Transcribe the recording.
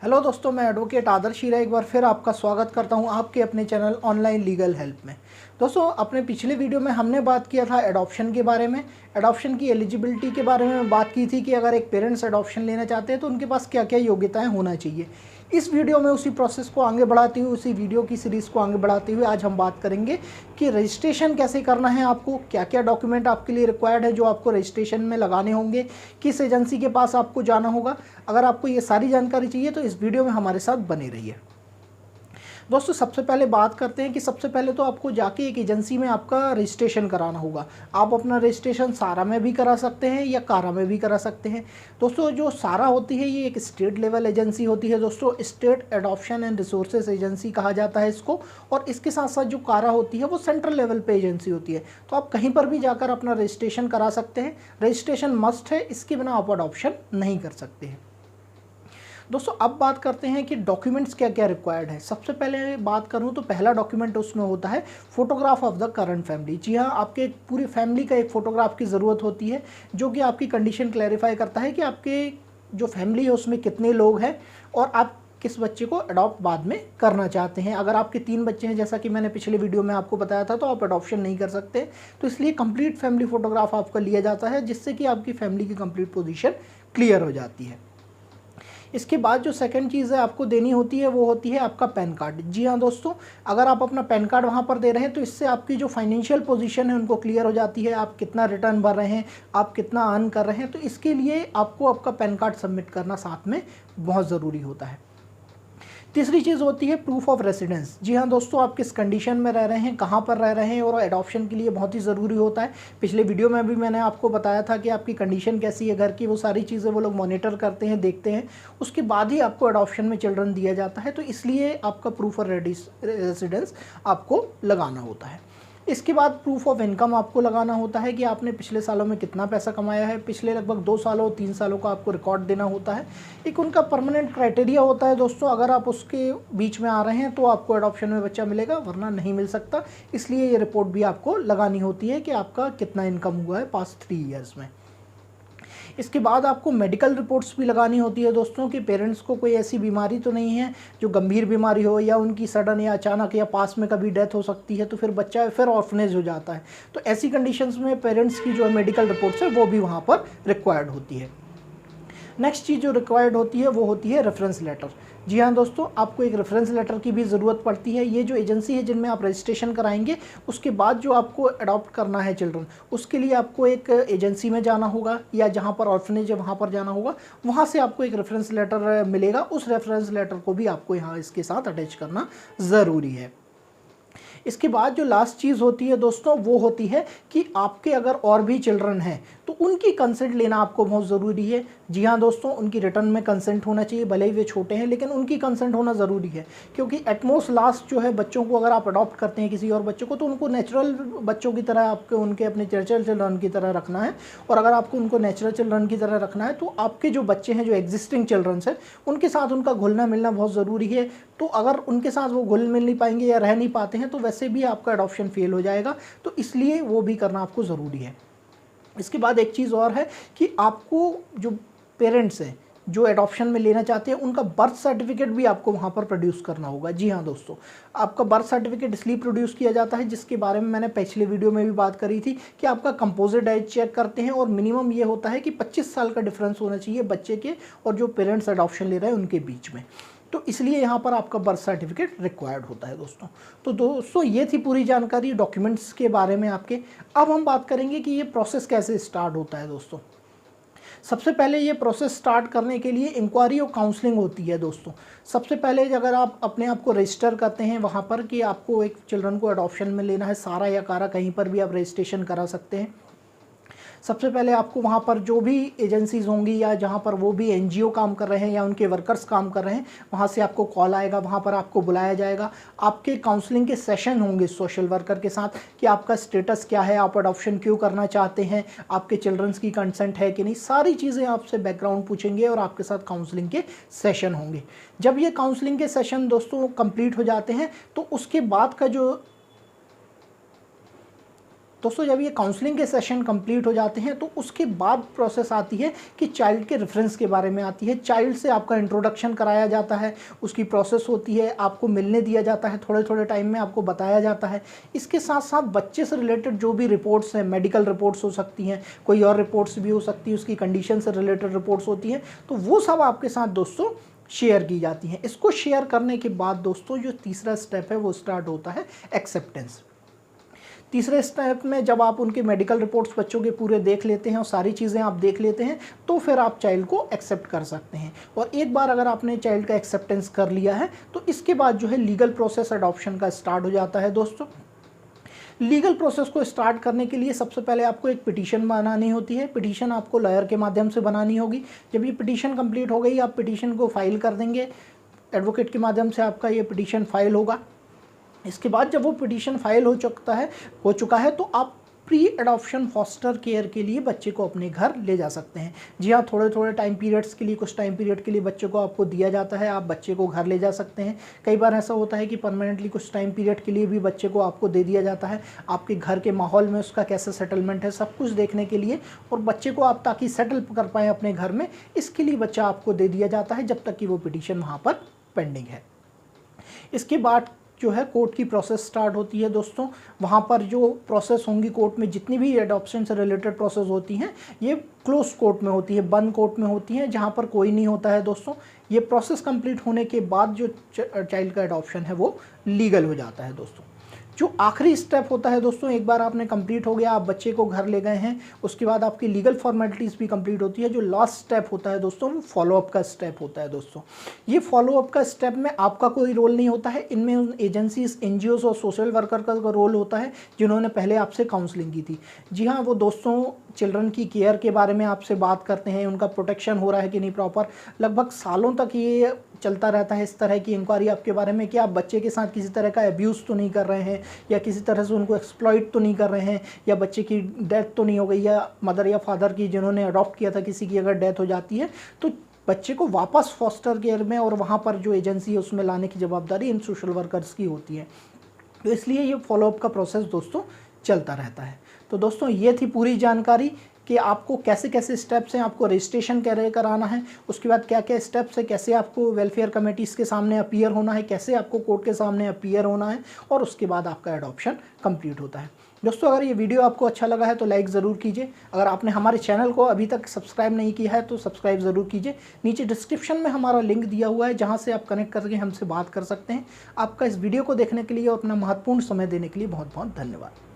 Hello दोस्तों, मैं advocate आदर्श हीरा एक बार फिर आपका स्वागत करता हूं आपके अपने चैनल ऑनलाइन लीगल हेल्प में। दोस्तों, अपने पिछले वीडियो में हमने बात किया था एडॉप्शन के बारे में। एडॉप्शन की एलिजिबिलिटी के बारे में बात की थी कि अगर एक पेरेंट्स एडॉप्शन लेना चाहते हैं तो उनके पास क्या क्या योग्यताएं होना चाहिए। इस वीडियो में उसी प्रोसेस को आगे बढ़ाते हुए, उसी वीडियो की सीरीज़ को आगे बढ़ाते हुए आज हम बात करेंगे कि रजिस्ट्रेशन कैसे करना है, आपको क्या क्या डॉक्यूमेंट आपके लिए रिक्वायर्ड है जो आपको रजिस्ट्रेशन में लगाने होंगे, किस एजेंसी के पास आपको जाना होगा। अगर आपको ये सारी जानकारी चाहिए तो इस वीडियो में हमारे साथ बने रहिए। दोस्तों, सबसे पहले बात करते हैं कि सबसे पहले तो आपको जाके एक एजेंसी में आपका रजिस्ट्रेशन कराना होगा। आप अपना रजिस्ट्रेशन सारा में भी करा सकते हैं या कारा में भी करा सकते हैं। दोस्तों, जो सारा होती है ये एक स्टेट लेवल एजेंसी होती है। दोस्तों, state adoption and resources agency कहा जाता है इसको। और इसके साथ साथ जो कारा होती है वो सेंट्रल लेवल पे एजेंसी होती है। तो आप कहीं पर भी जाकर अपना रजिस्ट्रेशन करा सकते हैं। रजिस्ट्रेशन मस्ट है, इसके बिना आप अडॉप्शन नहीं कर सकते हैं। दोस्तों, अब बात करते हैं कि डॉक्यूमेंट्स क्या क्या रिक्वायर्ड है। सबसे पहले बात करूं तो पहला डॉक्यूमेंट उसमें होता है photograph of the current family. जी हाँ, आपके पूरी फैमिली का एक फ़ोटोग्राफ की ज़रूरत होती है जो कि आपकी कंडीशन क्लैरिफाई करता है कि आपके जो फैमिली है उसमें कितने लोग हैं और आप किस बच्चे को अडॉप्ट बाद में करना चाहते हैं। अगर आपके 3 बच्चे हैं, जैसा कि मैंने पिछले वीडियो में आपको बताया था, तो आप अडॉप्शन नहीं कर सकते। तो इसलिए कंप्लीट फैमिली फ़ोटोग्राफ आपका लिया जाता है जिससे कि आपकी फैमिली की कंप्लीट पोजीशन क्लियर हो जाती है। इसके बाद जो सेकंड चीज़ है आपको देनी होती है वो होती है आपका पैन कार्ड। जी हाँ दोस्तों, अगर आप अपना पैन कार्ड वहाँ पर दे रहे हैं तो इससे आपकी जो फाइनेंशियल पोजीशन है उनको क्लियर हो जाती है। आप कितना रिटर्न भर रहे हैं, आप कितना अर्न कर रहे हैं, तो इसके लिए आपको आपका पैन कार्ड सबमिट करना साथ में बहुत ज़रूरी होता है। तीसरी चीज़ होती है प्रूफ ऑफ रेसिडेंस। जी हाँ दोस्तों, आप किस कंडीशन में रह रहे हैं, कहाँ पर रह रहे हैं, और एडॉप्शन के लिए बहुत ही ज़रूरी होता है। पिछले वीडियो में भी मैंने आपको बताया था कि आपकी कंडीशन कैसी है घर की, वो सारी चीज़ें वो लोग मॉनिटर करते हैं, देखते हैं। उसके बाद ही आपको एडॉप्शन में चिल्ड्रन दिया जाता है। तो इसलिए आपका प्रूफ ऑफ रेसिडेंस आपको लगाना होता है। इसके बाद प्रूफ ऑफ इनकम आपको लगाना होता है कि आपने पिछले सालों में कितना पैसा कमाया है। पिछले लगभग 2 सालों 3 सालों का आपको रिकॉर्ड देना होता है। एक उनका परमानेंट क्राइटेरिया होता है दोस्तों, अगर आप उसके बीच में आ रहे हैं तो आपको एडॉप्शन में बच्चा मिलेगा, वरना नहीं मिल सकता। इसलिए ये रिपोर्ट भी आपको लगानी होती है कि आपका कितना इनकम हुआ है पास्ट 3 ईयर्स में। इसके बाद आपको मेडिकल रिपोर्ट्स भी लगानी होती है दोस्तों कि पेरेंट्स को कोई ऐसी बीमारी तो नहीं है जो गंभीर बीमारी हो, या उनकी सडन या अचानक या पास में कभी डेथ हो सकती है तो फिर बच्चा फिर ऑर्फनेज हो जाता है। तो ऐसी कंडीशंस में पेरेंट्स की जो मेडिकल रिपोर्ट्स है वो भी वहाँ पर रिक्वायर्ड होती है। नेक्स्ट चीज़ जो रिक्वायर्ड होती है वो होती है रेफरेंस लेटर। जी हाँ दोस्तों, आपको एक रेफरेंस लेटर की भी ज़रूरत पड़ती है। ये जो एजेंसी है जिनमें आप रजिस्ट्रेशन कराएंगे, उसके बाद जो आपको अडॉप्ट करना है चिल्ड्रन, उसके लिए आपको एक एजेंसी में जाना होगा या जहाँ पर ऑर्फनेज है वहाँ पर जाना होगा। वहाँ से आपको एक रेफरेंस लेटर मिलेगा। उस रेफरेंस लेटर को भी आपको यहाँ इसके साथ अटैच करना ज़रूरी है। इसके बाद जो लास्ट चीज़ होती है दोस्तों वो होती है कि आपके अगर और भी चिल्ड्रन हैं तो उनकी कंसेंट लेना आपको बहुत ज़रूरी है। जी हाँ दोस्तों, उनकी रिटर्न में कंसेंट होना चाहिए, भले ही वे छोटे हैं लेकिन उनकी कंसेंट होना ज़रूरी है। क्योंकि एटमोस्ट लास्ट जो है बच्चों को अगर आप अडॉप्ट करते हैं किसी और बच्चों को, तो उनको नेचुरल बच्चों की तरह आपको उनके अपने नेचुरल चिल्ड्रन की तरह रखना है। और अगर आपको उनको नेचुरल चिल्ड्रन की तरह रखना है तो आपके जो बच्चे हैं, जो एग्जिस्टिंग चिल्ड्रंस हैं, उनके साथ उनका घुलना मिलना बहुत ज़रूरी है। तो अगर उनके साथ वो घुल मिल नहीं पाएंगे या रह नहीं पाते हैं तो वैसे भी आपका अडॉप्शन फेल हो जाएगा। तो इसलिए वो भी करना आपको ज़रूरी है। इसके बाद एक चीज़ और है कि आपको जो पेरेंट्स हैं जो एडॉप्शन में लेना चाहते हैं, उनका बर्थ सर्टिफिकेट भी आपको वहाँ पर प्रोड्यूस करना होगा। जी हाँ दोस्तों, आपका बर्थ सर्टिफिकेट इसलिए प्रोड्यूस किया जाता है, जिसके बारे में मैंने पिछले वीडियो में भी बात करी थी कि आपका कंपोजिट एज चेक करते हैं और मिनिमम ये होता है कि 25 साल का डिफरेंस होना चाहिए बच्चे के और जो पेरेंट्स एडॉप्शन ले रहे हैं उनके बीच में। तो इसलिए यहाँ पर आपका बर्थ सर्टिफिकेट रिक्वायर्ड होता है दोस्तों। तो दोस्तों, ये थी पूरी जानकारी डॉक्यूमेंट्स के बारे में आपके। अब हम बात करेंगे कि ये प्रोसेस कैसे स्टार्ट होता है दोस्तों। सबसे पहले ये प्रोसेस स्टार्ट करने के लिए इंक्वायरी और काउंसलिंग होती है दोस्तों। सबसे पहले अगर आप अपने आप को रजिस्टर करते हैं वहाँ पर कि आपको एक चिल्ड्रन को अडॉप्शन में लेना है, सारा या कारा कहीं पर भी आप रजिस्ट्रेशन करा सकते हैं। सबसे पहले आपको वहाँ पर जो भी एजेंसीज़ होंगी या जहाँ पर वो भी एनजीओ काम कर रहे हैं या उनके वर्कर्स काम कर रहे हैं, वहाँ से आपको कॉल आएगा, वहाँ पर आपको बुलाया जाएगा। आपके काउंसलिंग के सेशन होंगे सोशल वर्कर के साथ कि आपका स्टेटस क्या है, आप अडॉप्शन क्यों करना चाहते हैं, आपके चिल्ड्रंस की कंसेंट है कि नहीं, सारी चीज़ें आपसे बैकग्राउंड पूछेंगे और आपके साथ काउंसलिंग के सेशन होंगे। जब ये काउंसलिंग के सेशन दोस्तों कंप्लीट हो जाते हैं तो उसके बाद का जो दोस्तों जब ये काउंसलिंग के सेशन कंप्लीट हो जाते हैं तो उसके बाद प्रोसेस आती है कि चाइल्ड के रेफरेंस के बारे में आती है। चाइल्ड से आपका इंट्रोडक्शन कराया जाता है, उसकी प्रोसेस होती है, आपको मिलने दिया जाता है, थोड़े थोड़े टाइम में आपको बताया जाता है। इसके साथ साथ बच्चे से रिलेटेड जो भी रिपोर्ट्स हैं, मेडिकल रिपोर्ट्स हो सकती हैं, कोई और रिपोर्ट्स भी हो सकती है, उसकी कंडीशन से रिलेटेड रिपोर्ट्स होती हैं, तो वो सब आपके साथ दोस्तों शेयर की जाती हैं। इसको शेयर करने के बाद दोस्तों जो तीसरा स्टेप है वो स्टार्ट होता है एक्सेप्टेंस। तीसरे स्टेप में जब आप उनके मेडिकल रिपोर्ट्स बच्चों के पूरे देख लेते हैं और सारी चीज़ें आप देख लेते हैं तो फिर आप चाइल्ड को एक्सेप्ट कर सकते हैं। और एक बार अगर आपने चाइल्ड का एक्सेप्टेंस कर लिया है तो इसके बाद जो है लीगल प्रोसेस अडॉप्शन का स्टार्ट हो जाता है। दोस्तों लीगल प्रोसेस को स्टार्ट करने के लिए सबसे पहले आपको एक पिटीशन बनानी होती है। पिटीशन आपको लॉयर के माध्यम से बनानी होगी। जब ये पिटीशन कंप्लीट हो गई आप पिटीशन को फाइल कर देंगे, एडवोकेट के माध्यम से आपका ये पिटीशन फाइल होगा। इसके बाद जब वो पिटीशन फाइल हो चुका है तो आप प्री एडॉप्शन फॉस्टर केयर के लिए बच्चे को अपने घर ले जा सकते हैं। जी हाँ, थोड़े थोड़े टाइम पीरियड्स के लिए, कुछ टाइम पीरियड के लिए बच्चे को आपको दिया जाता है, आप बच्चे को घर ले जा सकते हैं। कई बार ऐसा होता है कि परमानेंटली कुछ टाइम पीरियड के लिए भी बच्चे को आपको दे दिया जाता है, आपके घर के माहौल में उसका कैसा सेटलमेंट है सब कुछ देखने के लिए, और बच्चे को आप ताकि सेटल कर पाएँ अपने घर में, इसके लिए बच्चा आपको दे दिया जाता है जब तक कि वो पिटीशन वहाँ पर पेंडिंग है। इसके बाद जो है कोर्ट की प्रोसेस स्टार्ट होती है। दोस्तों वहाँ पर जो प्रोसेस होंगी कोर्ट में, जितनी भी एडॉप्शन से रिलेटेड प्रोसेस होती हैं ये क्लोज कोर्ट में होती है, बंद कोर्ट में होती हैं, जहाँ पर कोई नहीं होता है। दोस्तों ये प्रोसेस कंप्लीट होने के बाद जो चाइल्ड का एडॉप्शन है वो लीगल हो जाता है। दोस्तों जो आखिरी स्टेप होता है दोस्तों, एक बार आपने कंप्लीट हो गया, आप बच्चे को घर ले गए हैं, उसके बाद आपकी लीगल फॉर्मेलिटीज़ भी कंप्लीट होती है। जो लास्ट स्टेप होता है दोस्तों वो फॉलोअप का स्टेप होता है। दोस्तों ये फॉलोअप का स्टेप में आपका कोई रोल नहीं होता है, इनमें उन एजेंसीज, एनजीओज और सोशल वर्कर का रोल होता है जिन्होंने पहले आपसे काउंसलिंग की थी। जी हाँ, वो दोस्तों चिल्ड्रन की केयर के बारे में आपसे बात करते हैं, उनका प्रोटेक्शन हो रहा है कि नहीं प्रॉपर। लगभग सालों तक ये चलता रहता है इस तरह की इंक्वायरी आपके बारे में कि आप बच्चे के साथ किसी तरह का अब्यूज़ तो नहीं कर रहे हैं, या किसी तरह से उनको एक्सप्लॉइट तो नहीं कर रहे हैं, या बच्चे की डेथ तो नहीं हो गई, या मदर या फादर की जिन्होंने अडॉप्ट किया था किसी की अगर डेथ हो जाती है तो बच्चे को वापस फॉस्टर केयर में और वहाँ पर जो एजेंसी है उसमें लाने की जवाबदारी इन सोशल वर्कर्स की होती है। तो इसलिए ये फॉलोअप का प्रोसेस दोस्तों चलता रहता है। तो दोस्तों ये थी पूरी जानकारी कि आपको कैसे कैसे स्टेप्स हैं, आपको रजिस्ट्रेशन कैसे कराना है, उसके बाद क्या क्या स्टेप्स है, कैसे आपको वेलफेयर कमेटीज़ के सामने अपीयर होना है, कैसे आपको कोर्ट के सामने अपीयर होना है, और उसके बाद आपका एडॉप्शन कंप्लीट होता है। दोस्तों अगर ये वीडियो आपको अच्छा लगा है तो लाइक ज़रूर कीजिए। अगर आपने हमारे चैनल को अभी तक सब्सक्राइब नहीं किया है तो सब्सक्राइब ज़रूर कीजिए। नीचे डिस्क्रिप्शन में हमारा लिंक दिया हुआ है जहाँ से आप कनेक्ट करके हमसे बात कर सकते हैं। आपका इस वीडियो को देखने के लिए और अपना महत्वपूर्ण समय देने के लिए बहुत बहुत धन्यवाद।